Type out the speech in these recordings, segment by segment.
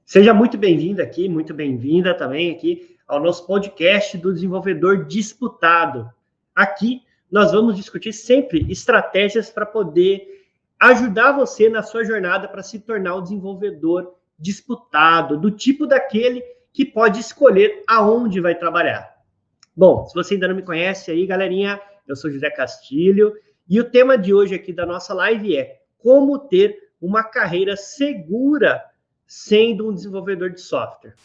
Seja muito bem-vindo aqui, muito bem-vinda também aqui ao nosso podcast do Desenvolvedor Disputado. Aqui nós vamos discutir sempre estratégias para poder ajudar você na sua jornada para se tornar um desenvolvedor disputado, do tipo daquele que pode escolher aonde vai trabalhar. Bom, se você ainda não me conhece aí, galerinha, eu sou José Castilho e o tema de hoje aqui da nossa live é como ter uma carreira segura sendo um desenvolvedor de software.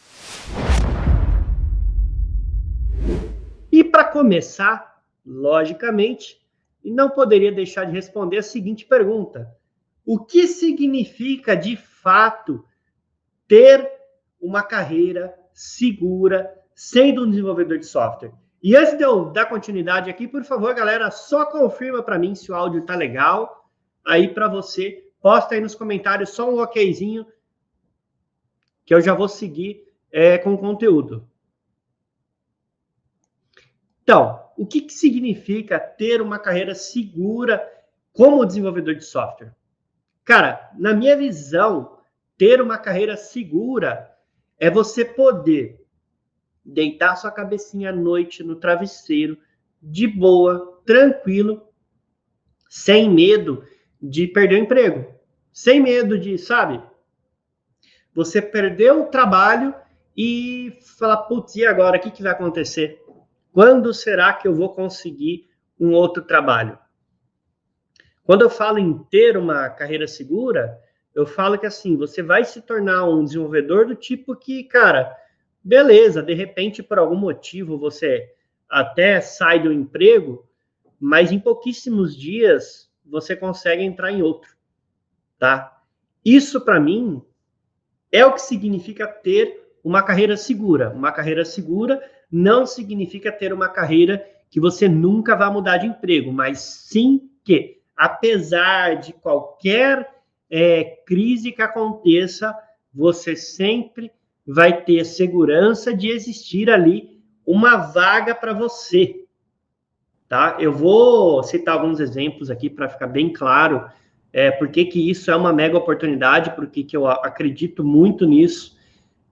E para começar, logicamente, não poderia deixar de responder a seguinte pergunta: o que significa de fato ter uma carreira segura sendo um desenvolvedor de software? E antes de eu dar continuidade aqui, por favor, galera, só confirma para mim se o áudio está legal aí para você. Posta aí nos comentários só um okzinho que eu já vou seguir com o conteúdo. Então, o que significa ter uma carreira segura como desenvolvedor de software? Cara, na minha visão, ter uma carreira segura é você poder deitar sua cabecinha à noite no travesseiro, de boa, tranquilo, sem medo de perder o emprego. Sem medo de, sabe? Você perdeu o trabalho e falar, putz, e agora? O que vai acontecer? Quando será que eu vou conseguir um outro trabalho? Quando eu falo em ter uma carreira segura, eu falo que assim, você vai se tornar um desenvolvedor do tipo que, cara, beleza, de repente, por algum motivo, você até sai do emprego, mas em pouquíssimos dias você consegue entrar em outro, tá? Isso, para mim, é o que significa ter uma carreira segura. Uma carreira segura não significa ter uma carreira que você nunca vai mudar de emprego, mas sim que, apesar de qualquer crise que aconteça, você sempre vai ter segurança de existir ali uma vaga para você. Tá? Eu vou citar alguns exemplos aqui para ficar bem claro por que isso é uma mega oportunidade, porque que eu acredito muito nisso.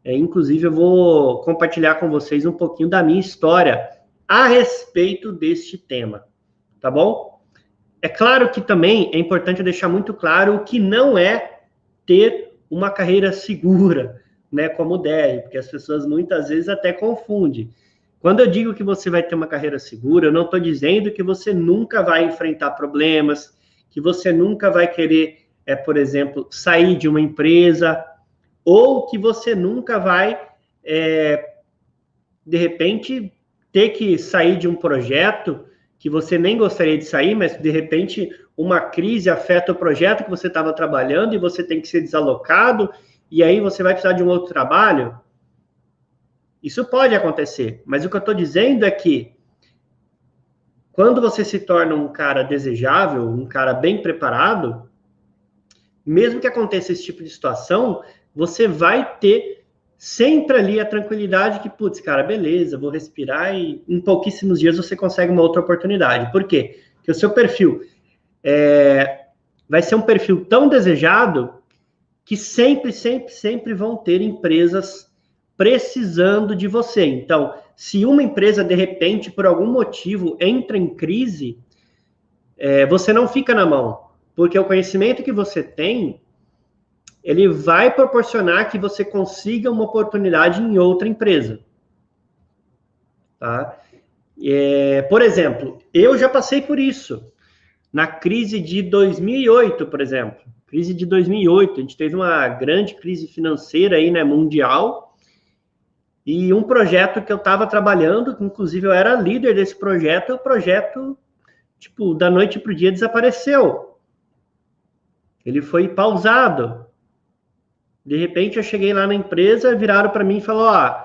Inclusive, eu vou compartilhar com vocês um pouquinho da minha história a respeito deste tema, tá bom? É claro que também é importante deixar muito claro o que não é ter uma carreira segura, né, como deve, porque as pessoas muitas vezes até confundem. Quando eu digo que você vai ter uma carreira segura, eu não estou dizendo que você nunca vai enfrentar problemas, que você nunca vai querer, por exemplo, sair de uma empresa, ou que você nunca vai, de repente, ter que sair de um projeto que você nem gostaria de sair, mas de repente uma crise afeta o projeto que você estava trabalhando e você tem que ser desalocado, e aí você vai precisar de um outro trabalho. Isso pode acontecer, mas o que eu estou dizendo é que quando você se torna um cara desejável, um cara bem preparado, mesmo que aconteça esse tipo de situação, você vai ter sempre ali a tranquilidade que, putz, cara, beleza, vou respirar e em pouquíssimos dias você consegue uma outra oportunidade. Por quê? Porque o seu perfil vai ser um perfil tão desejado que sempre vão ter empresas precisando de você. Então, se uma empresa, de repente, por algum motivo, entra em crise, você não fica na mão, porque o conhecimento que você tem, ele vai proporcionar que você consiga uma oportunidade em outra empresa. Tá? Por exemplo, eu já passei por isso. Na crise de 2008, por exemplo. Crise de 2008, a gente teve uma grande crise financeira aí, né, mundial, e um projeto que eu estava trabalhando, inclusive eu era líder desse projeto, o projeto, tipo, da noite para o dia desapareceu. Ele foi pausado. De repente eu cheguei lá na empresa, viraram para mim e falaram,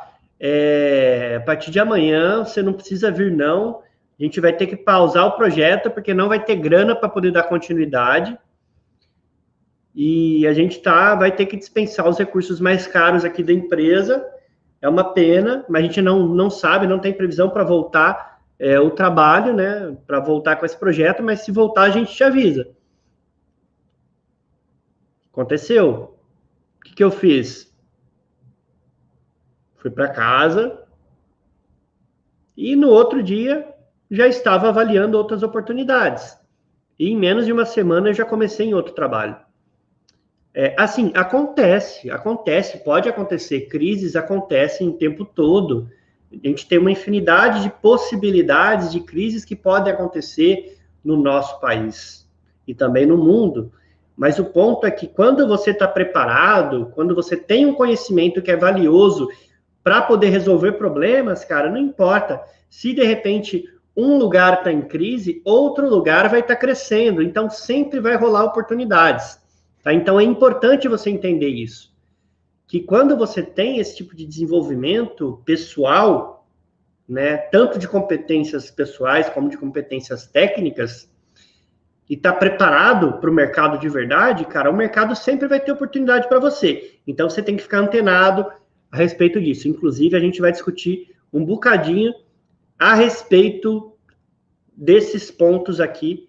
a partir de amanhã você não precisa vir não, a gente vai ter que pausar o projeto porque não vai ter grana para poder dar continuidade e a gente vai ter que dispensar os recursos mais caros aqui da empresa. É uma pena, mas a gente não sabe, não tem previsão para voltar o trabalho, né, para voltar com esse projeto, mas se voltar a gente te avisa. Aconteceu. O que eu fiz? Fui para casa e no outro dia já estava avaliando outras oportunidades. E em menos de uma semana eu já comecei em outro trabalho. Assim, acontece, pode acontecer, crises acontecem o tempo todo. A gente tem uma infinidade de possibilidades de crises que podem acontecer no nosso país e também no mundo. Mas o ponto é que quando você está preparado, quando você tem um conhecimento que é valioso para poder resolver problemas, cara, não importa. Se de repente um lugar está em crise, outro lugar vai estar crescendo. Então sempre vai rolar oportunidades. Tá? Então, é importante você entender isso, que quando você tem esse tipo de desenvolvimento pessoal, né, tanto de competências pessoais como de competências técnicas, e está preparado para o mercado de verdade, cara, o mercado sempre vai ter oportunidade para você. Então, você tem que ficar antenado a respeito disso. Inclusive, a gente vai discutir um bocadinho a respeito desses pontos aqui,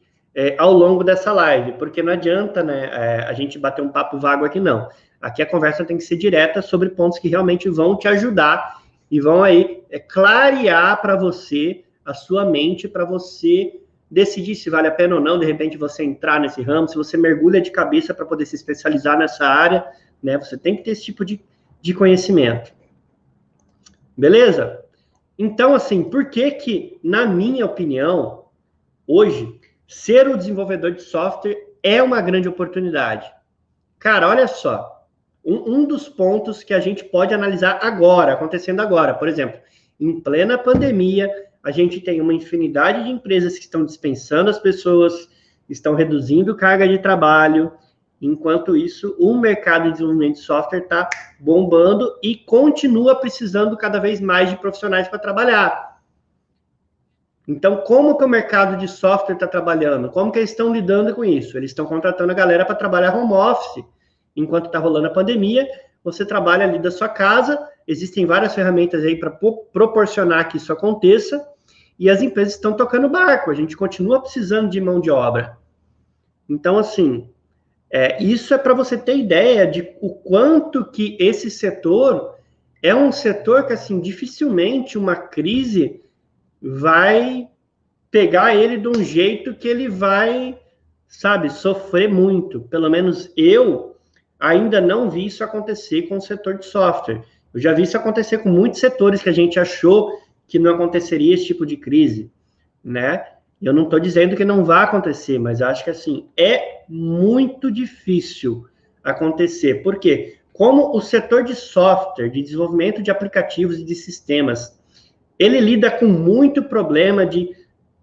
ao longo dessa live, porque não adianta, né, a gente bater um papo vago aqui, não. Aqui a conversa tem que ser direta sobre pontos que realmente vão te ajudar e vão aí clarear para você, a sua mente, para você decidir se vale a pena ou não, de repente, você entrar nesse ramo, se você mergulha de cabeça para poder se especializar nessa área, né, você tem que ter esse tipo de conhecimento. Beleza? Então, assim, por que, na minha opinião, hoje, ser o desenvolvedor de software é uma grande oportunidade? Cara, olha só, um dos pontos que a gente pode analisar agora, acontecendo agora, por exemplo, em plena pandemia, a gente tem uma infinidade de empresas que estão dispensando as pessoas, estão reduzindo carga de trabalho, enquanto isso, o mercado de desenvolvimento de software está bombando e continua precisando cada vez mais de profissionais para trabalhar. Então, como que o mercado de software está trabalhando? Como que eles estão lidando com isso? Eles estão contratando a galera para trabalhar home office. Enquanto está rolando a pandemia, você trabalha ali da sua casa, existem várias ferramentas aí para proporcionar que isso aconteça, e as empresas estão tocando barco, a gente continua precisando de mão de obra. Então, assim, isso é para você ter ideia de o quanto que esse setor é um setor que, assim, dificilmente uma crise vai pegar ele de um jeito que ele vai, sabe, sofrer muito. Pelo menos eu ainda não vi isso acontecer com o setor de software. Eu já vi isso acontecer com muitos setores que a gente achou que não aconteceria esse tipo de crise, né? Eu não estou dizendo que não vai acontecer, mas acho que, assim, é muito difícil acontecer. Por quê? Como o setor de software, de desenvolvimento de aplicativos e de sistemas, ele lida com muito problema de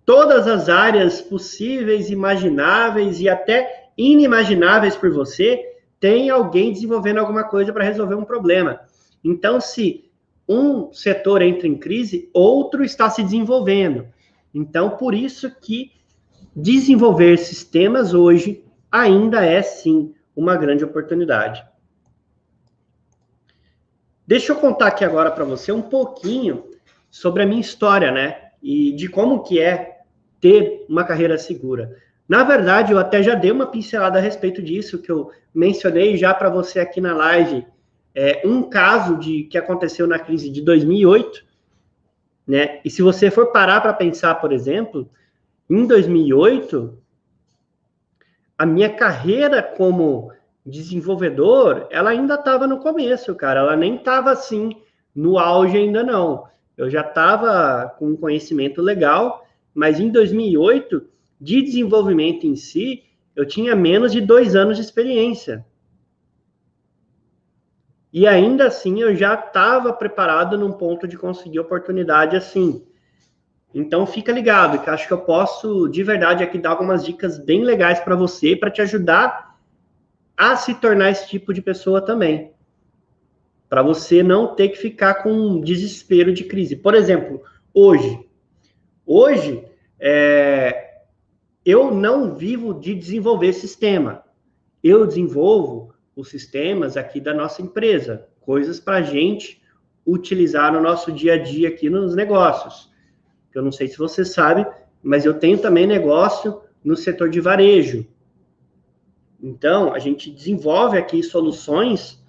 todas as áreas possíveis, imagináveis e até inimagináveis por você, tem alguém desenvolvendo alguma coisa para resolver um problema. Então, se um setor entra em crise, outro está se desenvolvendo. Então, por isso que desenvolver sistemas hoje ainda é, sim, uma grande oportunidade. Deixa eu contar aqui agora para você um pouquinho sobre a minha história, né? E de como que é ter uma carreira segura. Na verdade, eu até já dei uma pincelada a respeito disso, que eu mencionei já para você aqui na live, um caso que aconteceu na crise de 2008, né? E se você for parar para pensar, por exemplo, em 2008, a minha carreira como desenvolvedor, ela ainda estava no começo, cara. Ela nem estava assim no auge ainda não. Eu já estava com um conhecimento legal, mas em 2008, de desenvolvimento em si, eu tinha menos de 2 anos de experiência. E ainda assim, eu já estava preparado num ponto de conseguir oportunidade assim. Então, fica ligado, que acho que eu posso, de verdade, aqui dar algumas dicas bem legais para você, para te ajudar a se tornar esse tipo de pessoa também. Para você não ter que ficar com um desespero de crise. Por exemplo, hoje eu não vivo de desenvolver sistema. Eu desenvolvo os sistemas aqui da nossa empresa, coisas para a gente utilizar no nosso dia a dia aqui nos negócios. Eu não sei se você sabe, mas eu tenho também negócio no setor de varejo. Então, a gente desenvolve aqui soluções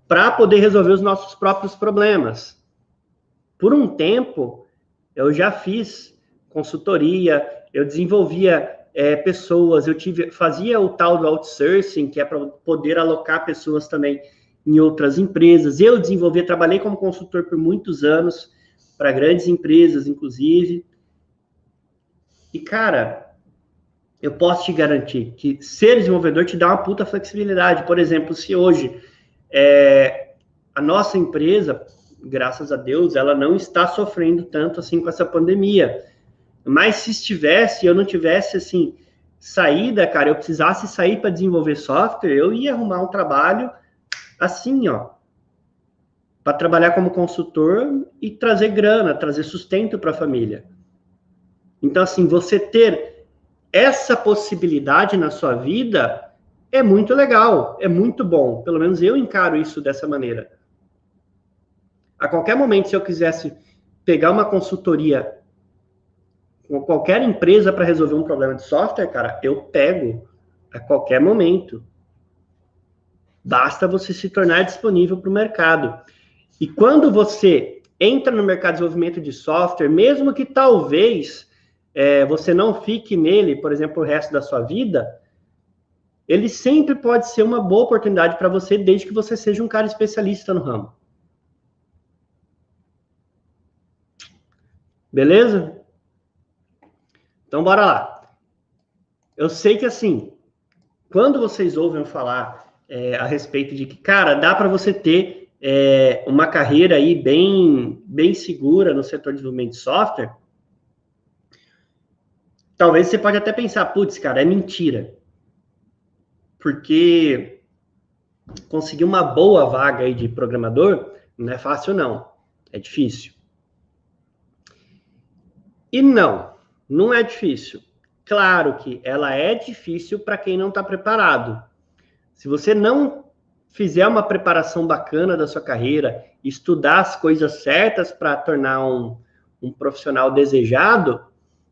para poder resolver os nossos próprios problemas. por um tempo, eu já fiz consultoria, eu desenvolvia pessoas, fazia o tal do outsourcing, que é para poder alocar pessoas também em outras empresas. Eu trabalhei como consultor por muitos anos, para grandes empresas, inclusive. E, cara, eu posso te garantir que ser desenvolvedor te dá uma puta flexibilidade. Por exemplo, se hoje a nossa empresa, graças a Deus, ela não está sofrendo tanto assim com essa pandemia. Mas se estivesse, eu não tivesse, assim, saída, cara, eu precisasse sair para desenvolver software, eu ia arrumar um trabalho assim, ó, para trabalhar como consultor e trazer grana, trazer sustento para a família. Então, assim, você ter essa possibilidade na sua vida é muito legal, é muito bom. Pelo menos eu encaro isso dessa maneira. A qualquer momento, se eu quisesse pegar uma consultoria com qualquer empresa para resolver um problema de software, cara, eu pego a qualquer momento. Basta você se tornar disponível para o mercado. E quando você entra no mercado de desenvolvimento de software, mesmo que talvez você não fique nele, por exemplo, o resto da sua vida, ele sempre pode ser uma boa oportunidade para você, desde que você seja um cara especialista no ramo. Beleza? Então, bora lá. Eu sei que, assim, quando vocês ouvem falar a respeito de que, cara, dá para você ter uma carreira aí bem segura no setor de desenvolvimento de software, talvez você pode até pensar, putz, cara, é mentira. Porque conseguir uma boa vaga aí de programador não é fácil, não. É difícil. E não é difícil. Claro que ela é difícil para quem não está preparado. Se você não fizer uma preparação bacana da sua carreira, estudar as coisas certas para tornar um profissional desejado,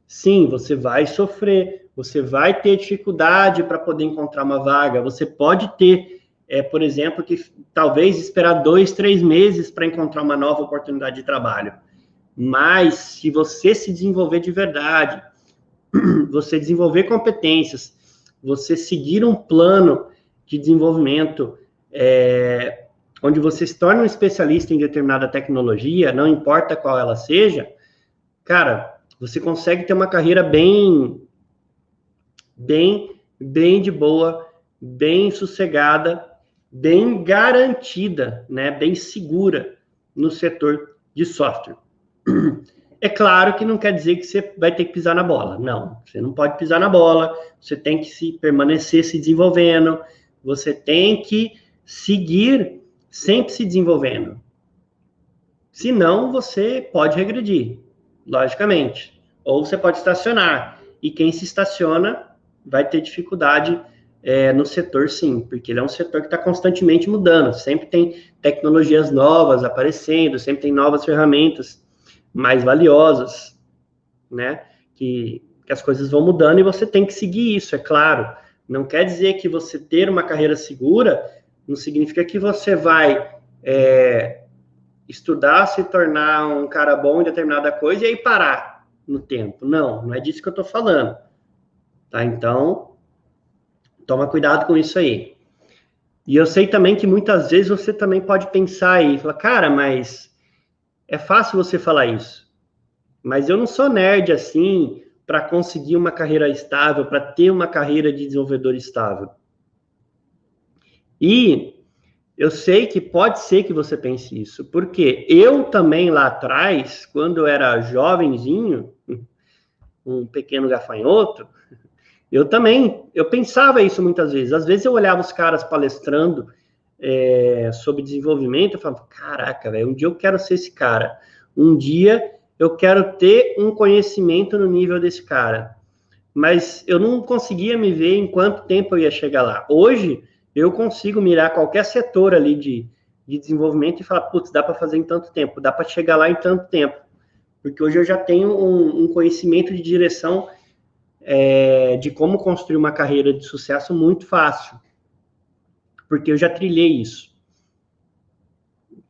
sim, você vai sofrer, você vai ter dificuldade para poder encontrar uma vaga, você pode ter, por exemplo, que talvez esperar 2, 3 meses para encontrar uma nova oportunidade de trabalho. Mas, se você se desenvolver de verdade, você desenvolver competências, você seguir um plano de desenvolvimento, onde você se torna um especialista em determinada tecnologia, não importa qual ela seja, cara, você consegue ter uma carreira bem de boa, bem sossegada, bem garantida, né, bem segura no setor de software. É claro que não quer dizer que você vai ter que pisar na bola. Não, você não pode pisar na bola, você tem que permanecer se desenvolvendo, você tem que seguir sempre se desenvolvendo. Senão, você pode regredir, logicamente. Ou você pode estacionar. E quem se estaciona vai ter dificuldade no setor, sim, porque ele é um setor que está constantemente mudando. Sempre tem tecnologias novas aparecendo, sempre tem novas ferramentas mais valiosas, né? Que as coisas vão mudando e você tem que seguir isso, é claro. Não quer dizer que você ter uma carreira segura não significa que você vai estudar, se tornar um cara bom em determinada coisa e aí parar no tempo. Não é disso que eu estou falando. Tá? Então, toma cuidado com isso aí. E eu sei também que muitas vezes você também pode pensar aí, falar, cara, mas é fácil você falar isso. Mas eu não sou nerd assim para conseguir uma carreira estável, para ter uma carreira de desenvolvedor estável. E eu sei que pode ser que você pense isso, porque eu também lá atrás, quando eu era jovenzinho, um pequeno gafanhoto, eu pensava isso muitas vezes. Às vezes eu olhava os caras palestrando sobre desenvolvimento, eu falava, caraca, velho, um dia eu quero ser esse cara. Um dia eu quero ter um conhecimento no nível desse cara. Mas eu não conseguia me ver em quanto tempo eu ia chegar lá. Hoje, eu consigo mirar qualquer setor ali de desenvolvimento e falar, putz, dá para fazer em tanto tempo, dá para chegar lá em tanto tempo. Porque hoje eu já tenho um conhecimento de direção de como construir uma carreira de sucesso muito fácil. Porque eu já trilhei isso.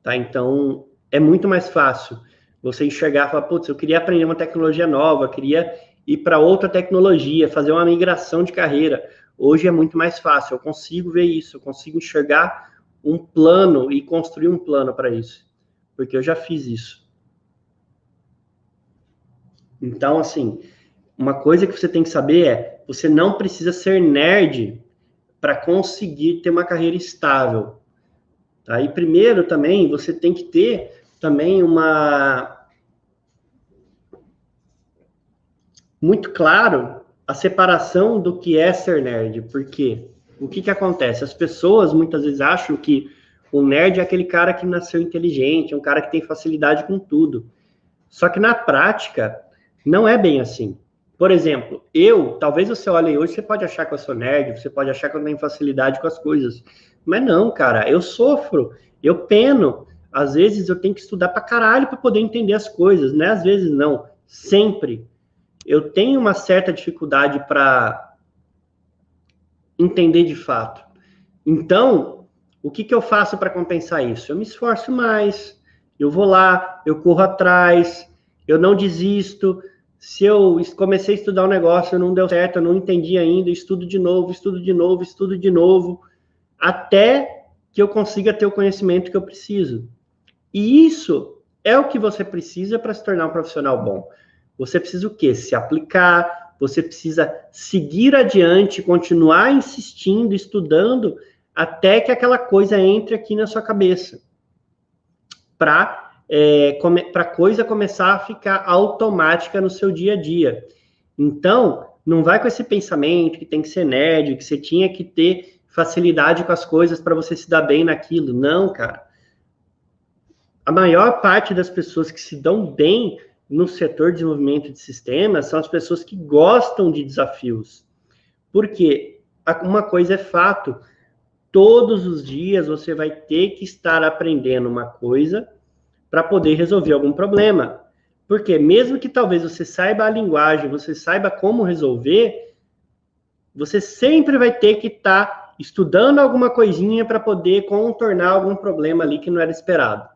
Tá? Então, é muito mais fácil Você enxergar e falar, putz, eu queria aprender uma tecnologia nova, eu queria ir para outra tecnologia, fazer uma migração de carreira. Hoje é muito mais fácil, eu consigo ver isso, eu consigo enxergar um plano e construir um plano para isso, porque eu já fiz isso. Então, assim, uma coisa que você tem que saber é, você não precisa ser nerd para conseguir ter uma carreira estável. Tá? E primeiro também, você tem que ter também muito claro a separação do que é ser nerd, porque o que acontece? As pessoas muitas vezes acham que o nerd é aquele cara que nasceu inteligente, é um cara que tem facilidade com tudo. Só que na prática, não é bem assim. Por exemplo, talvez você olhe hoje, você pode achar que eu sou nerd, você pode achar que eu tenho facilidade com as coisas. Mas não, cara, eu sofro, eu peno. Às vezes eu tenho que estudar pra caralho para poder entender as coisas, né? Às vezes não, sempre. Eu tenho uma certa dificuldade para entender de fato. Então, o que eu faço para compensar isso? Eu me esforço mais, eu vou lá, eu corro atrás, eu não desisto. Se eu comecei a estudar um negócio, não deu certo, eu não entendi ainda, estudo de novo, estudo de novo, estudo de novo, até que eu consiga ter o conhecimento que eu preciso. E isso é o que você precisa para se tornar um profissional bom. Você precisa o quê? Se aplicar, você precisa seguir adiante, continuar insistindo, estudando, até que aquela coisa entre aqui na sua cabeça. Para a coisa começar a ficar automática no seu dia a dia. Então, não vai com esse pensamento que tem que ser nerd, que você tinha que ter facilidade com as coisas para você se dar bem naquilo. Não, cara. A maior parte das pessoas que se dão bem no setor de desenvolvimento de sistemas são as pessoas que gostam de desafios. Porque uma coisa é fato, todos os dias você vai ter que estar aprendendo uma coisa para poder resolver algum problema. Porque mesmo que talvez você saiba a linguagem, você saiba como resolver, você sempre vai ter que estar estudando alguma coisinha para poder contornar algum problema ali que não era esperado.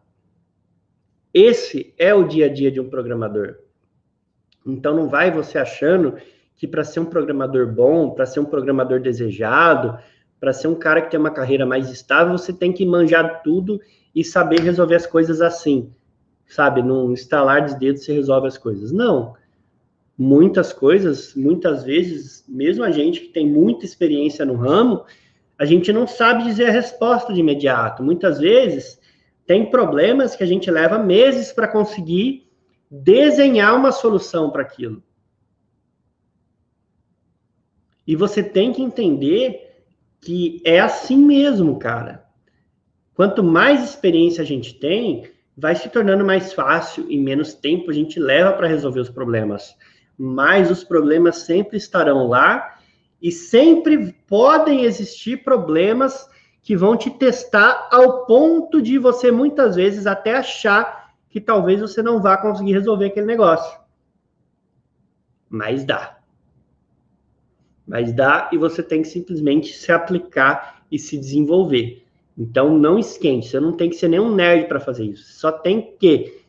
Esse é o dia a dia de um programador. Então não vai você achando que para ser um programador bom, para ser um programador desejado, para ser um cara que tem uma carreira mais estável, você tem que manjar tudo e saber resolver as coisas assim, sabe? Num estalar de dedos você resolve as coisas. Não. Muitas coisas, muitas vezes, mesmo a gente que tem muita experiência no ramo, a gente não sabe dizer a resposta de imediato. Muitas vezes tem problemas que a gente leva meses para conseguir desenhar uma solução para aquilo. E você tem que entender que é assim mesmo, cara. Quanto mais experiência a gente tem, vai se tornando mais fácil e menos tempo a gente leva para resolver os problemas. Mas os problemas sempre estarão lá e sempre podem existir problemas que vão te testar ao ponto de você muitas vezes até achar que talvez você não vá conseguir resolver aquele negócio. Mas dá. Mas dá e você tem que simplesmente se aplicar e se desenvolver. Então não esquente, você não tem que ser nenhum nerd para fazer isso. Só tem que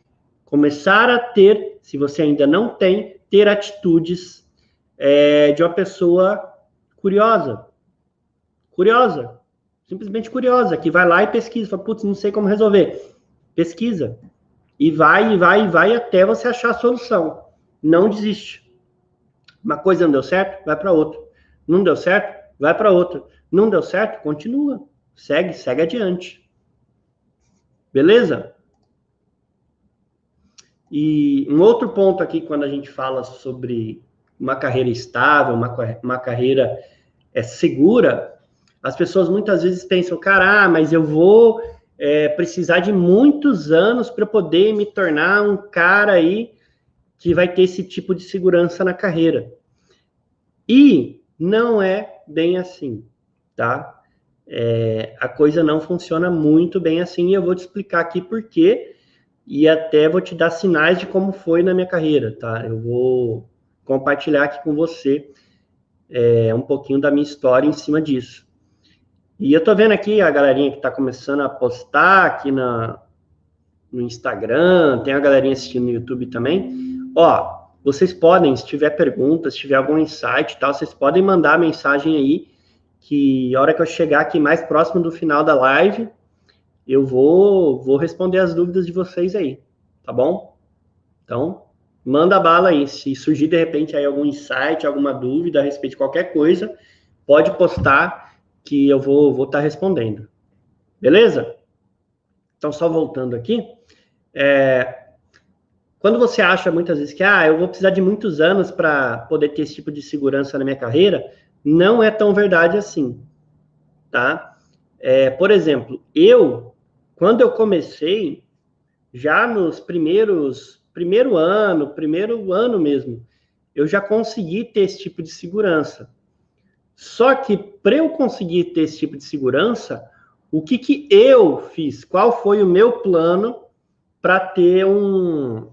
começar a ter, se você ainda não tem, ter atitudes de uma pessoa curiosa. Curiosa. Simplesmente curiosa, que vai lá e pesquisa. Fala, putz, não sei como resolver. Pesquisa. E vai até você achar a solução. Não desiste. Uma coisa não deu certo, vai para outra. Não deu certo, vai para outra. Não deu certo, continua. Segue adiante. Beleza? E um outro ponto aqui, quando a gente fala sobre uma carreira estável, uma carreira segura, as pessoas muitas vezes pensam, cara, mas eu vou precisar de muitos anos para poder me tornar um cara aí que vai ter esse tipo de segurança na carreira. E não é bem assim, tá? A coisa não funciona muito bem assim, e eu vou te explicar aqui por quê, e até vou te dar sinais de como foi na minha carreira, tá? Eu vou compartilhar aqui com você um pouquinho da minha história em cima disso. E eu tô vendo aqui a galerinha que tá começando a postar aqui no Instagram, tem a galerinha assistindo no YouTube também. Ó, vocês podem, se tiver perguntas, se tiver algum insight e tal, vocês podem mandar mensagem aí, que a hora que eu chegar aqui mais próximo do final da live, eu vou responder as dúvidas de vocês aí, tá bom? Então, manda bala aí. Se surgir, de repente, aí algum insight, alguma dúvida a respeito de qualquer coisa, pode postar que eu vou estar respondendo. Beleza? Então, só voltando aqui. Quando você acha, muitas vezes, que eu vou precisar de muitos anos para poder ter esse tipo de segurança na minha carreira, não é tão verdade assim, tá? Por exemplo, quando eu comecei, já nos primeiro ano mesmo, eu já consegui ter esse tipo de segurança. Só que, para eu conseguir ter esse tipo de segurança, o que eu fiz? Qual foi o meu plano para ter um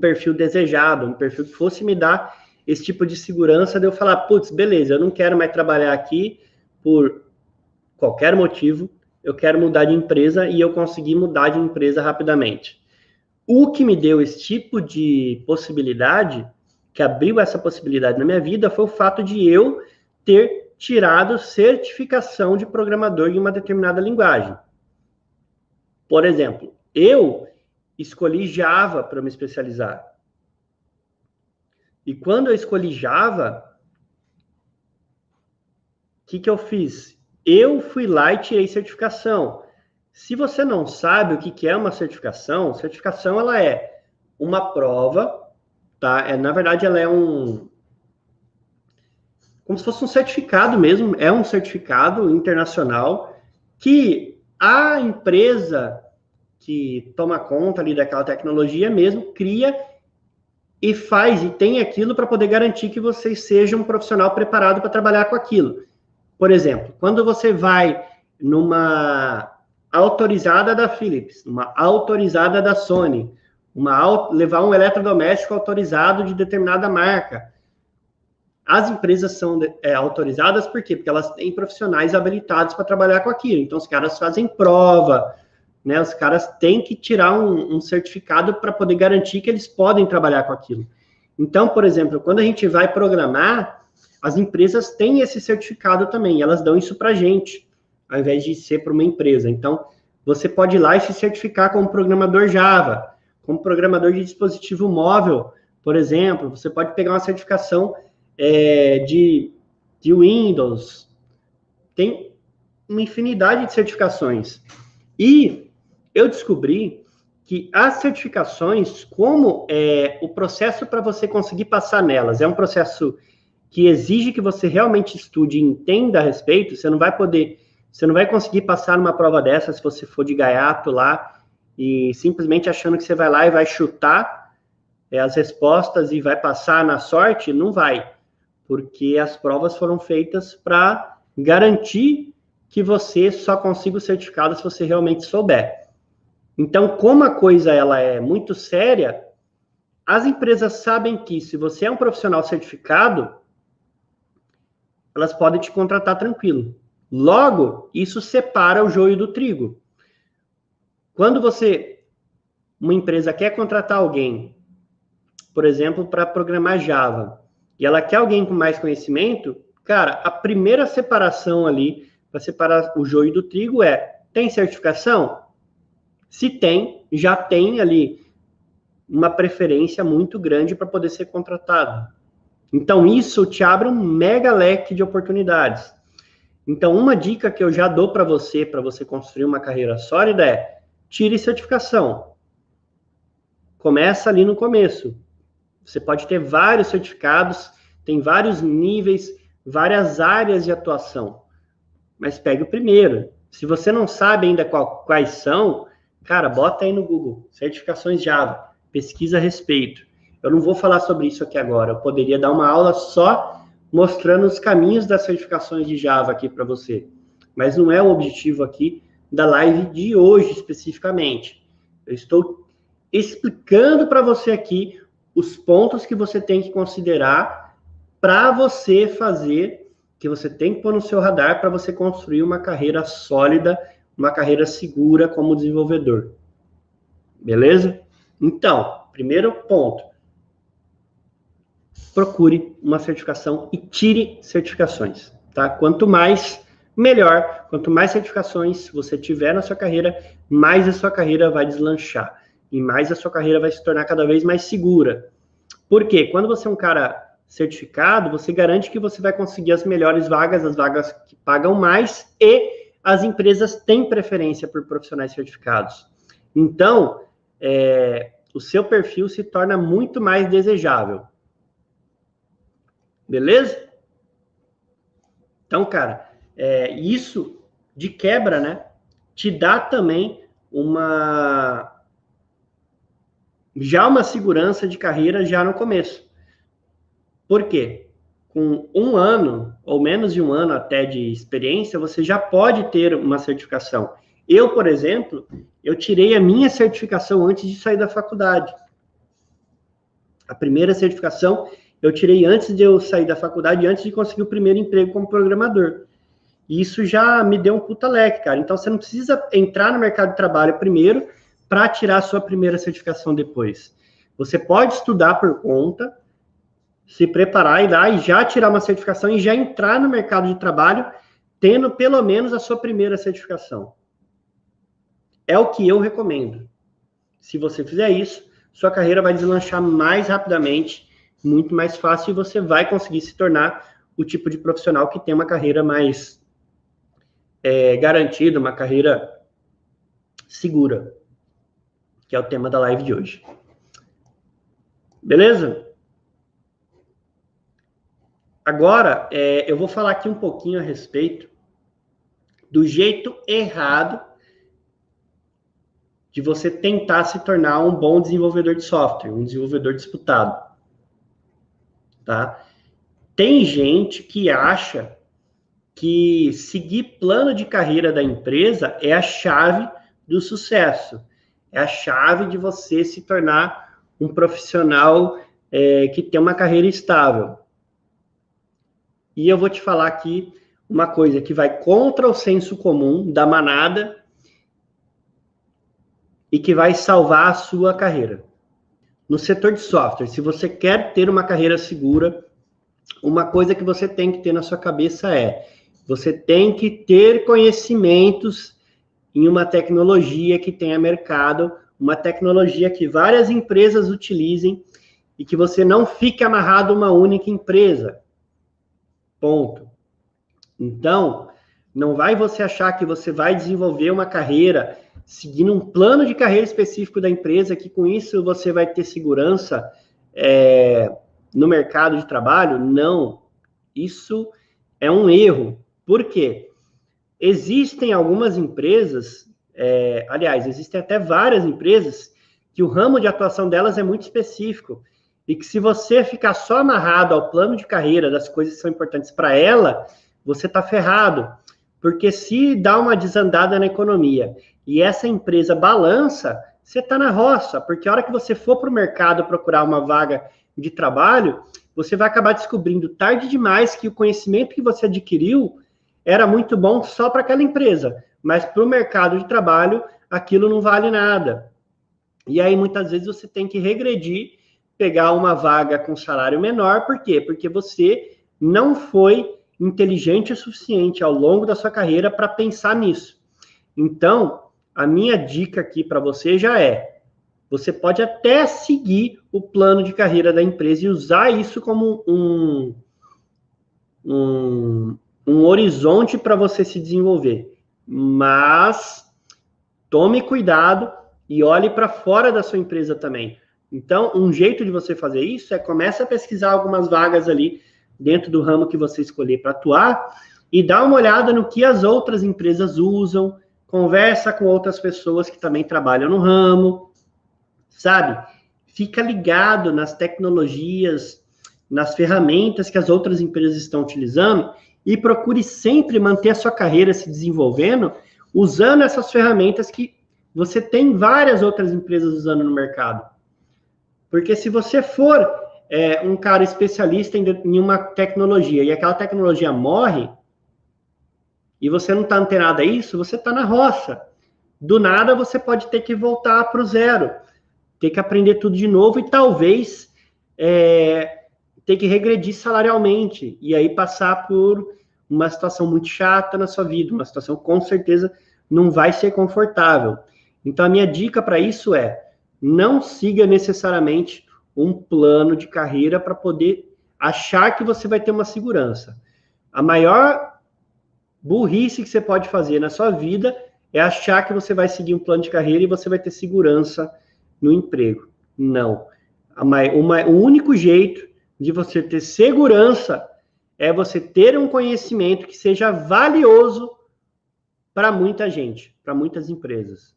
perfil desejado, um perfil que fosse me dar esse tipo de segurança, de eu falar, putz, beleza, eu não quero mais trabalhar aqui por qualquer motivo, eu quero mudar de empresa, e eu consegui mudar de empresa rapidamente. O que me deu esse tipo de possibilidade, que abriu essa possibilidade na minha vida, foi o fato de eu ter tirado certificação de programador em uma determinada linguagem. Por exemplo, eu escolhi Java para me especializar. E quando eu escolhi Java, o que eu fiz? Eu fui lá e tirei certificação. Se você não sabe o que é uma certificação, certificação ela é uma prova, tá? Na verdade, ela é como se fosse um certificado mesmo, é um certificado internacional que a empresa que toma conta ali daquela tecnologia mesmo cria e faz, e tem aquilo para poder garantir que você seja um profissional preparado para trabalhar com aquilo. Por exemplo, quando você vai numa autorizada da Philips, uma autorizada da Sony, levar um eletrodoméstico autorizado de determinada marca, as empresas são autorizadas por quê? Porque elas têm profissionais habilitados para trabalhar com aquilo. Então, os caras fazem prova, né? Os caras têm que tirar um certificado para poder garantir que eles podem trabalhar com aquilo. Então, por exemplo, quando a gente vai programar, as empresas têm esse certificado também, e elas dão isso para a gente, ao invés de ser para uma empresa. Então, você pode ir lá e se certificar como programador Java, como programador de dispositivo móvel, por exemplo. Você pode pegar uma certificação de Windows. Tem uma infinidade de certificações. E eu descobri que as certificações, como o processo para você conseguir passar nelas, é um processo que exige que você realmente estude e entenda a respeito. Você não vai conseguir passar numa prova dessa se você for de gaiato lá e simplesmente achando que você vai lá e vai chutar as respostas e vai passar na sorte. Não vai, porque as provas foram feitas para garantir que você só consiga o certificado se você realmente souber. Então, como a coisa ela é muito séria, as empresas sabem que se você é um profissional certificado, elas podem te contratar tranquilo. Logo, isso separa o joio do trigo. Quando uma empresa quer contratar alguém, por exemplo, para programar Java, e ela quer alguém com mais conhecimento, cara, a primeira separação ali, para separar o joio do trigo tem certificação? Se tem, já tem ali uma preferência muito grande para poder ser contratado. Então, isso te abre um mega leque de oportunidades. Então, uma dica que eu já dou para você construir uma carreira sólida tire certificação. Começa ali no começo. Você pode ter vários certificados, tem vários níveis, várias áreas de atuação. Mas pegue o primeiro. Se você não sabe ainda quais são, cara, bota aí no Google, certificações Java, pesquisa a respeito. Eu não vou falar sobre isso aqui agora, eu poderia dar uma aula só mostrando os caminhos das certificações de Java aqui para você. Mas não é o objetivo aqui da live de hoje, especificamente. Eu estou explicando para você aqui os pontos que você tem que considerar para você fazer, que você tem que pôr no seu radar para você construir uma carreira sólida, uma carreira segura como desenvolvedor. Beleza? Então, primeiro ponto, procure uma certificação e tire certificações, tá? Quanto mais, melhor. Quanto mais certificações você tiver na sua carreira, mais a sua carreira vai deslanchar. E mais a sua carreira vai se tornar cada vez mais segura. Por quê? Quando você é um cara certificado, você garante que você vai conseguir as melhores vagas, as vagas que pagam mais, e as empresas têm preferência por profissionais certificados. Então, o seu perfil se torna muito mais desejável. Beleza? Então, cara, isso de quebra, né, te dá também uma segurança de carreira já no começo. Por quê? Com 1 ano, ou menos de 1 ano até de experiência, você já pode ter uma certificação. Eu, por exemplo, eu tirei a minha certificação antes de sair da faculdade. A primeira certificação eu tirei antes de eu sair da faculdade, antes de conseguir o primeiro emprego como programador. E isso já me deu um puta leque, cara. Então, você não precisa entrar no mercado de trabalho primeiro para tirar a sua primeira certificação depois. Você pode estudar por conta, se preparar, ir lá e já tirar uma certificação e já entrar no mercado de trabalho tendo pelo menos a sua primeira certificação. É o que eu recomendo. Se você fizer isso, sua carreira vai deslanchar mais rapidamente, muito mais fácil, e você vai conseguir se tornar o tipo de profissional que tem uma carreira mais garantida, uma carreira segura, que é o tema da live de hoje. Beleza? Agora, eu vou falar aqui um pouquinho a respeito do jeito errado de você tentar se tornar um bom desenvolvedor de software, um desenvolvedor disputado. Tá? Tem gente que acha que seguir plano de carreira da empresa é a chave do sucesso, é a chave de você se tornar um profissional que tem uma carreira estável. E eu vou te falar aqui uma coisa que vai contra o senso comum da manada e que vai salvar a sua carreira. No setor de software, se você quer ter uma carreira segura, uma coisa que você tem que ter na sua cabeça você tem que ter conhecimentos em uma tecnologia que tenha mercado, uma tecnologia que várias empresas utilizem e que você não fique amarrado a uma única empresa. Ponto. Então, não vai você achar que você vai desenvolver uma carreira seguindo um plano de carreira específico da empresa, que com isso você vai ter segurança no mercado de trabalho. Não. Isso é um erro. Por quê? Existem algumas empresas, aliás, existem até várias empresas que o ramo de atuação delas é muito específico e que se você ficar só amarrado ao plano de carreira das coisas que são importantes para ela, você está ferrado. Porque se dá uma desandada na economia e essa empresa balança, você está na roça, porque a hora que você for para o mercado procurar uma vaga de trabalho, você vai acabar descobrindo tarde demais que o conhecimento que você adquiriu era muito bom só para aquela empresa, mas para o mercado de trabalho, aquilo não vale nada. E aí, muitas vezes, você tem que regredir, pegar uma vaga com salário menor. Por quê? Porque você não foi inteligente o suficiente ao longo da sua carreira para pensar nisso. Então, a minha dica aqui para você já você pode até seguir o plano de carreira da empresa e usar isso como um horizonte para você se desenvolver. Mas tome cuidado e olhe para fora da sua empresa também. Então, um jeito de você fazer isso comece a pesquisar algumas vagas ali dentro do ramo que você escolher para atuar e dá uma olhada no que as outras empresas usam, conversa com outras pessoas que também trabalham no ramo, sabe? Fica ligado nas tecnologias, nas ferramentas que as outras empresas estão utilizando e procure sempre manter a sua carreira se desenvolvendo usando essas ferramentas que você tem várias outras empresas usando no mercado. Porque se você for um cara especialista em uma tecnologia e aquela tecnologia morre e você não está antenado a isso, você está na roça. do nada você pode ter que voltar para o zero, ter que aprender tudo de novo e talvez ter que regredir salarialmente e aí passar por uma situação muito chata na sua vida, uma situação com certeza não vai ser confortável. Então, a minha dica para isso é não siga necessariamente um plano de carreira para poder achar que você vai ter uma segurança. A maior burrice que você pode fazer na sua vida é achar que você vai seguir um plano de carreira e você vai ter segurança no emprego. Não. O único jeito de você ter segurança é você ter um conhecimento que seja valioso para muita gente, para muitas empresas.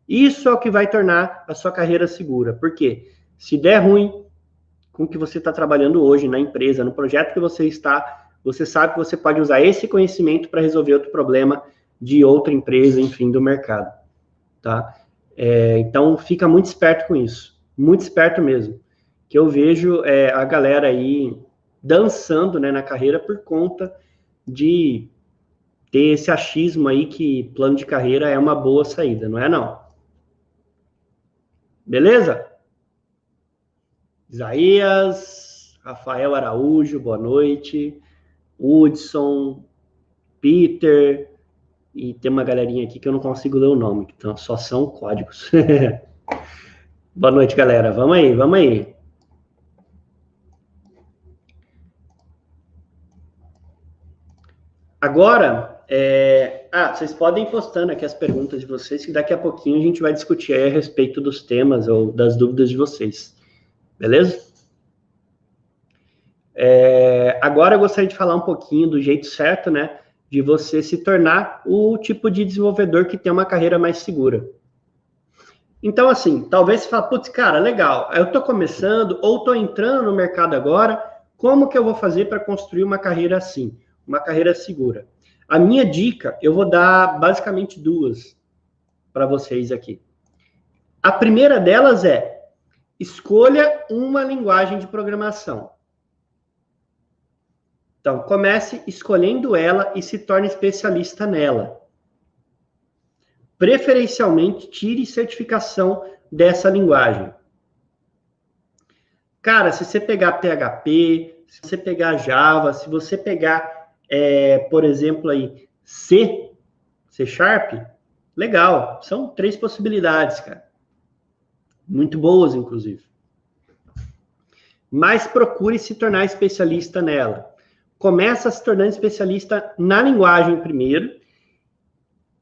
Isso é o que vai tornar a sua carreira segura. Porque se der ruim com o que você está trabalhando hoje na empresa, no projeto que você está, você sabe que você pode usar esse conhecimento para resolver outro problema de outra empresa, enfim, do mercado. Tá? Então, fica muito esperto com isso. Muito esperto mesmo. Que eu vejo a galera aí dançando, né, na carreira por conta de ter esse achismo aí que plano de carreira é uma boa saída. Não é, não. Beleza? Isaías, Rafael Araújo, boa noite. Hudson, Peter, e tem uma galerinha aqui que eu não consigo ler o nome, então só são códigos. Boa noite, galera. Vamos aí, vamos aí. Agora, vocês podem ir postando aqui as perguntas de vocês, que daqui a pouquinho a gente vai discutir aí a respeito dos temas ou das dúvidas de vocês. Beleza? Agora eu gostaria de falar um pouquinho do jeito certo, né, de você se tornar o tipo de desenvolvedor que tem uma carreira mais segura. Então, assim, talvez você fale, putz, cara, legal, eu estou começando ou estou entrando no mercado agora, como que eu vou fazer para construir uma carreira assim, uma carreira segura? A minha dica, eu vou dar basicamente duas para vocês aqui. A primeira delas é, escolha uma linguagem de programação. Então, comece escolhendo ela e se torne especialista nela. Preferencialmente, tire certificação dessa linguagem. Cara, se você pegar PHP, se você pegar Java, se você pegar, por exemplo, aí, C Sharp, legal. São 3 possibilidades, cara. Muito boas, inclusive. Mas procure se tornar especialista nela. Começa se tornando especialista na linguagem primeiro.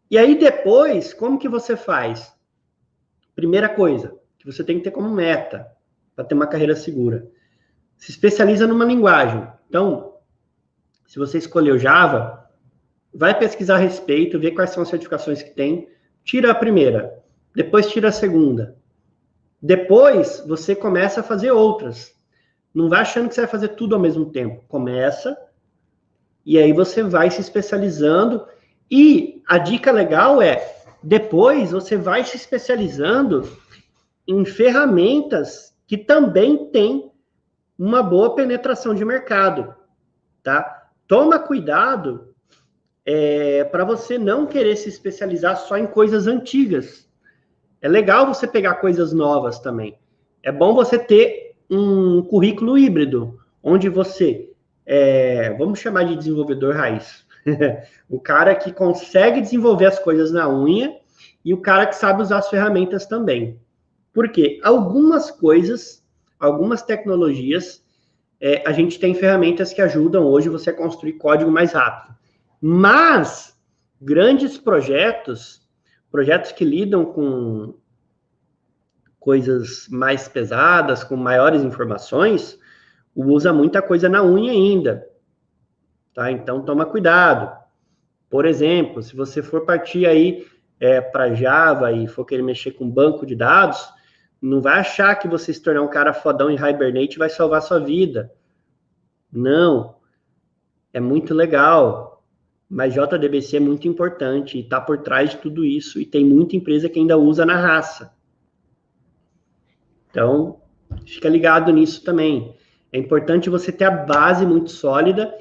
E aí depois, como que você faz? Primeira coisa, que você tem que ter como meta para ter uma carreira segura. Se especializa numa linguagem. Então, se você escolheu Java, vai pesquisar a respeito, ver quais são as certificações que tem, tira a primeira, depois tira a segunda. Depois, você começa a fazer outras. Não vai achando que você vai fazer tudo ao mesmo tempo. Começa, e aí você vai se especializando. E a dica legal é, depois você vai se especializando em ferramentas que também têm uma boa penetração de mercado, tá? Toma cuidado para você não querer se especializar só em coisas antigas. É legal você pegar coisas novas também. É bom você ter um currículo híbrido, onde você, vamos chamar de desenvolvedor raiz, o cara que consegue desenvolver as coisas na unha e o cara que sabe usar as ferramentas também. Por quê? Algumas coisas, algumas tecnologias, a gente tem ferramentas que ajudam hoje você a construir código mais rápido. Mas grandes projetos que lidam com coisas mais pesadas, com maiores informações, usa muita coisa na unha ainda. Tá? Então, toma cuidado. Por exemplo, se você for partir aí para Java e for querer mexer com banco de dados, não vai achar que você se tornar um cara fodão em Hibernate vai salvar a sua vida. Não. É muito legal, mas JDBC é muito importante e está por trás de tudo isso e tem muita empresa que ainda usa na raça. Então, fica ligado nisso também. É importante você ter a base muito sólida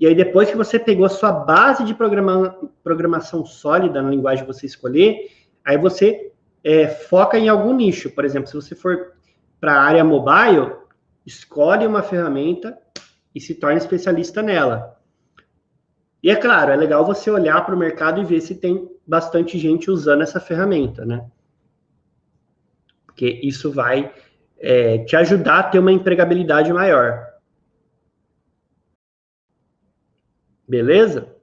e aí depois que você pegou a sua base de programação sólida na linguagem que você escolher, Aí você foca em algum nicho. Por exemplo, se você for para a área mobile, escolhe uma ferramenta e se torne especialista nela. E é claro, é legal você olhar para o mercado e ver se tem bastante gente usando essa ferramenta, né? Porque isso vai te ajudar a ter uma empregabilidade maior. Beleza?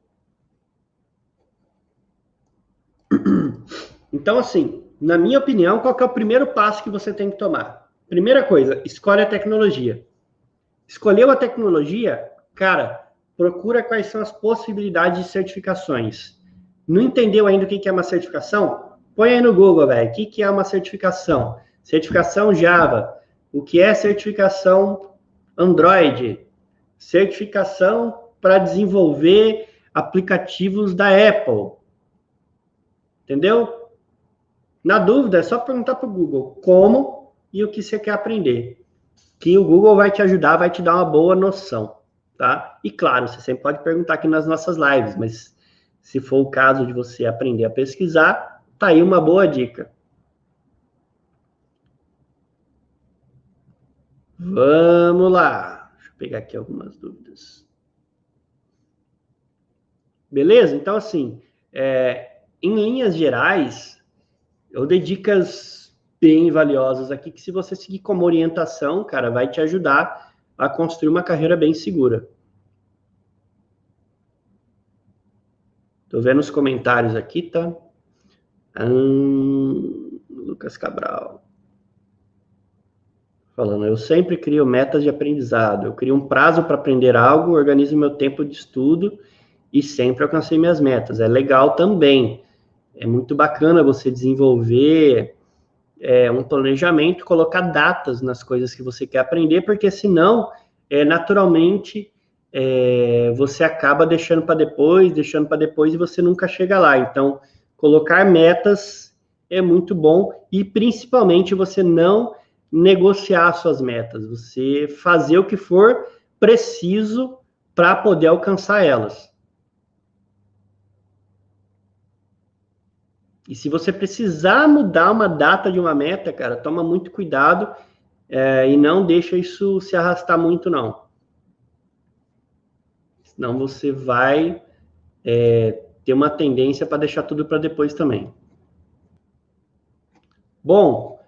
Então, assim, na minha opinião, qual que é o primeiro passo que você tem que tomar? Primeira coisa, escolhe a tecnologia. Escolheu a tecnologia, cara, procura quais são as possibilidades de certificações. Não entendeu ainda o que é uma certificação? Põe aí no Google, velho. O que é uma certificação? Certificação Java. O que é certificação Android? Certificação para desenvolver aplicativos da Apple. Entendeu? Na dúvida, é só perguntar para o Google como e o que você quer aprender. Que o Google vai te ajudar, vai te dar uma boa noção, tá? E claro, você sempre pode perguntar aqui nas nossas lives, mas se for o caso de você aprender a pesquisar, tá aí uma boa dica. Vamos lá. Deixa eu pegar aqui algumas dúvidas. Beleza? Então, assim, em linhas gerais, eu dei dicas bem valiosas aqui, que se você seguir como orientação, cara, vai te ajudar a construir uma carreira bem segura. Tô vendo os comentários aqui, tá? Lucas Cabral. Falando, eu sempre crio metas de aprendizado. Eu crio um prazo para aprender algo, organizo meu tempo de estudo e sempre alcancei minhas metas. É legal também. É muito bacana você desenvolver um planejamento, colocar datas nas coisas que você quer aprender, porque senão, naturalmente, você acaba deixando para depois e você nunca chega lá. Então, colocar metas é muito bom e, principalmente, você não negociar suas metas, você fazer o que for preciso para poder alcançar elas. E se você precisar mudar uma data de uma meta, cara, toma muito cuidado e não deixa isso se arrastar muito, não. Senão você vai ter uma tendência para deixar tudo para depois também. Bom,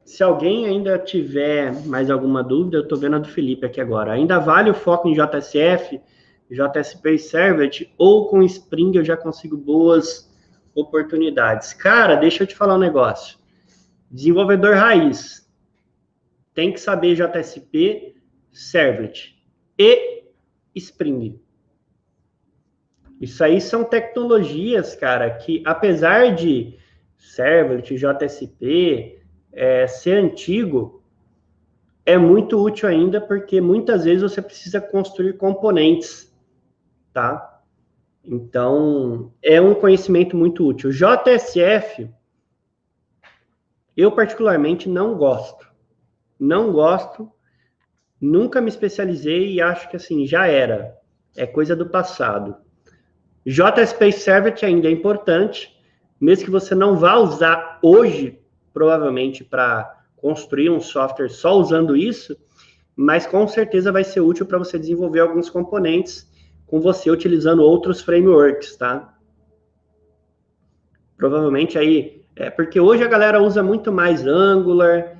se alguém ainda tiver mais alguma dúvida, eu estou vendo a do Felipe aqui agora. Ainda vale o foco em JSF, JSP e Servlet, ou com Spring eu já consigo boas oportunidades? Cara, deixa eu te falar um negócio. Desenvolvedor raiz tem que saber JSP, Servlet e Spring. Isso aí são tecnologias, cara, que apesar de Servlet, JSP ser antigo, é muito útil ainda, porque muitas vezes você precisa construir componentes, tá? Então, é um conhecimento muito útil. JSF, eu particularmente não gosto. Não gosto, nunca me especializei e acho que assim, já era. É coisa do passado. JSP Servlet ainda é importante, mesmo que você não vá usar hoje, provavelmente, para construir um software só usando isso, mas com certeza vai ser útil para você desenvolver alguns componentes com você utilizando outros frameworks, tá? Provavelmente aí, porque hoje a galera usa muito mais Angular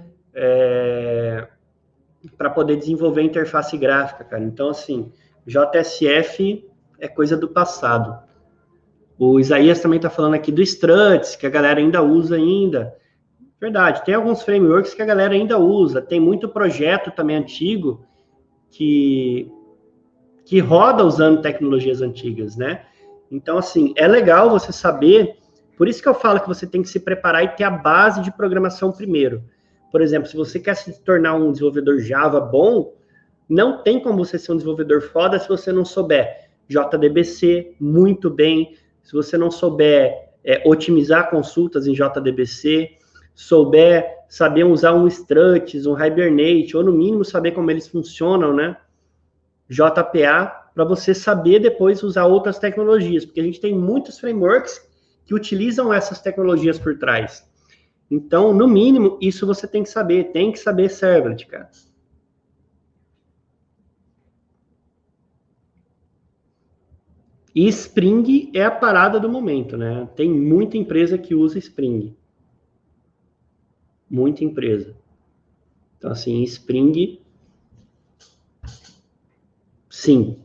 para poder desenvolver interface gráfica, cara. Então, assim, JSF é coisa do passado. O Isaías também está falando aqui do Struts, que a galera ainda usa ainda. Verdade, tem alguns frameworks que a galera ainda usa. Tem muito projeto também antigo que roda usando tecnologias antigas, né? Então, assim, é legal você saber. Por isso que eu falo que você tem que se preparar e ter a base de programação primeiro. Por exemplo, se você quer se tornar um desenvolvedor Java bom, não tem como você ser um desenvolvedor foda se você não souber JDBC muito bem, se você não souber otimizar consultas em JDBC, saber usar um Struts, um Hibernate, ou no mínimo saber como eles funcionam, né? JPA, para você saber depois usar outras tecnologias, porque a gente tem muitos frameworks que utilizam essas tecnologias por trás. Então, no mínimo, isso você tem que saber servlet, cara. E Spring é a parada do momento, né? Tem muita empresa que usa Spring. Muita empresa. Então, assim, Spring, sim,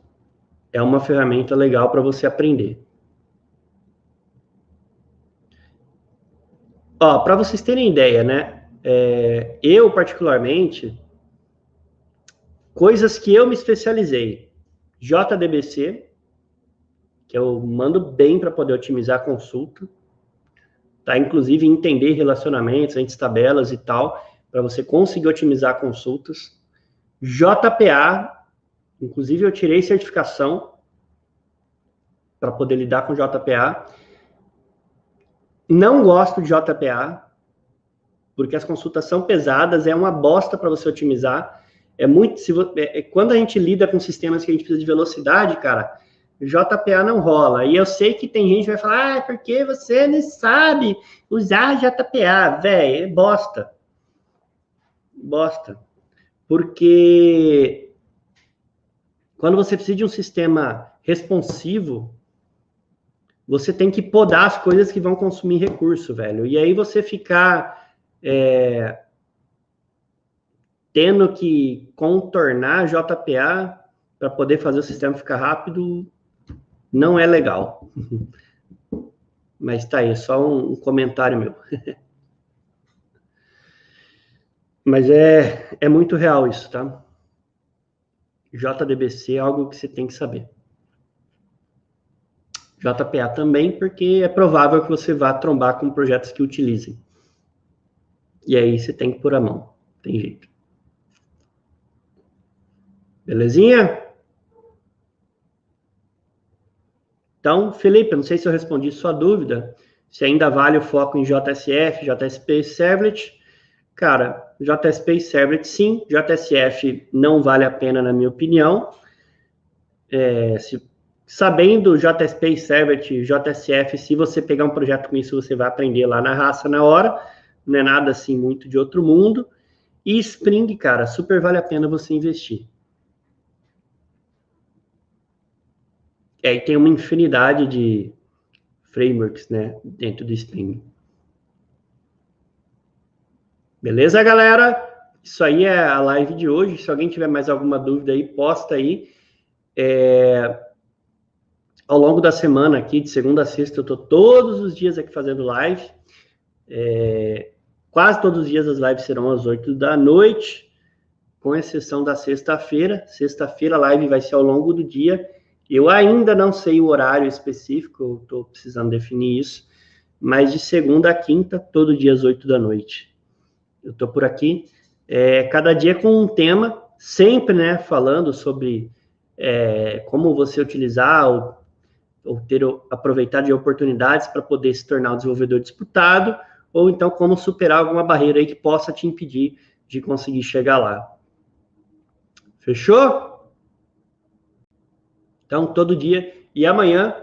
é uma ferramenta legal para você aprender. Ó, para vocês terem ideia, né? Eu, particularmente, coisas que eu me especializei. JDBC, que eu mando bem para poder otimizar a consulta. Tá? Inclusive, entender relacionamentos entre tabelas e tal, para você conseguir otimizar consultas. JPA, inclusive eu tirei certificação para poder lidar com JPA. Não gosto de JPA, porque as consultas são pesadas, é uma bosta para você otimizar. Quando a gente lida com sistemas que a gente precisa de velocidade, cara, JPA não rola. E eu sei que tem gente que vai falar, porque você não sabe usar JPA, velho, é bosta. Bosta. Porque quando você precisa de um sistema responsivo, você tem que podar as coisas que vão consumir recurso, velho. E aí você ficar tendo que contornar JPA para poder fazer o sistema ficar rápido, não é legal. Mas tá aí, só um comentário meu. Mas é muito real isso, tá? JDBC é algo que você tem que saber. JPA também, porque é provável que você vá trombar com projetos que utilizem. E aí você tem que pôr a mão. Tem jeito. Belezinha? Então, Felipe, não sei se eu respondi sua dúvida, se ainda vale o foco em JSF, JSP e Servlet. Cara, JSP e Servlet, sim. JSF não vale a pena, na minha opinião. Sabendo JSP e Servlet, JSF, se você pegar um projeto com isso, você vai aprender lá na raça, na hora. Não é nada assim muito de outro mundo. E Spring, cara, super vale a pena você investir. E tem uma infinidade de frameworks, né, dentro do Spring. Beleza, galera? Isso aí é a live de hoje. Se alguém tiver mais alguma dúvida aí, posta aí. Ao longo da semana aqui, de segunda a sexta, eu estou todos os dias aqui fazendo live. Quase todos os dias as lives serão às 8 da noite, com exceção da sexta-feira. Sexta-feira a live vai ser ao longo do dia. Eu ainda não sei o horário específico, eu estou precisando definir isso, mas de segunda a quinta, todo dia às 8 da noite. Eu estou por aqui, cada dia com um tema, sempre, né, falando sobre como você utilizar ou aproveitar de oportunidades para poder se tornar um desenvolvedor disputado, ou então como superar alguma barreira aí que possa te impedir de conseguir chegar lá. Fechou? Então, todo dia. E amanhã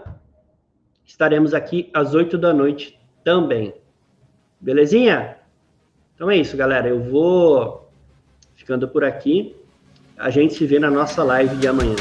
estaremos aqui às 8 da noite também. Belezinha? Então é isso, galera. Eu vou ficando por aqui. A gente se vê na nossa live de amanhã.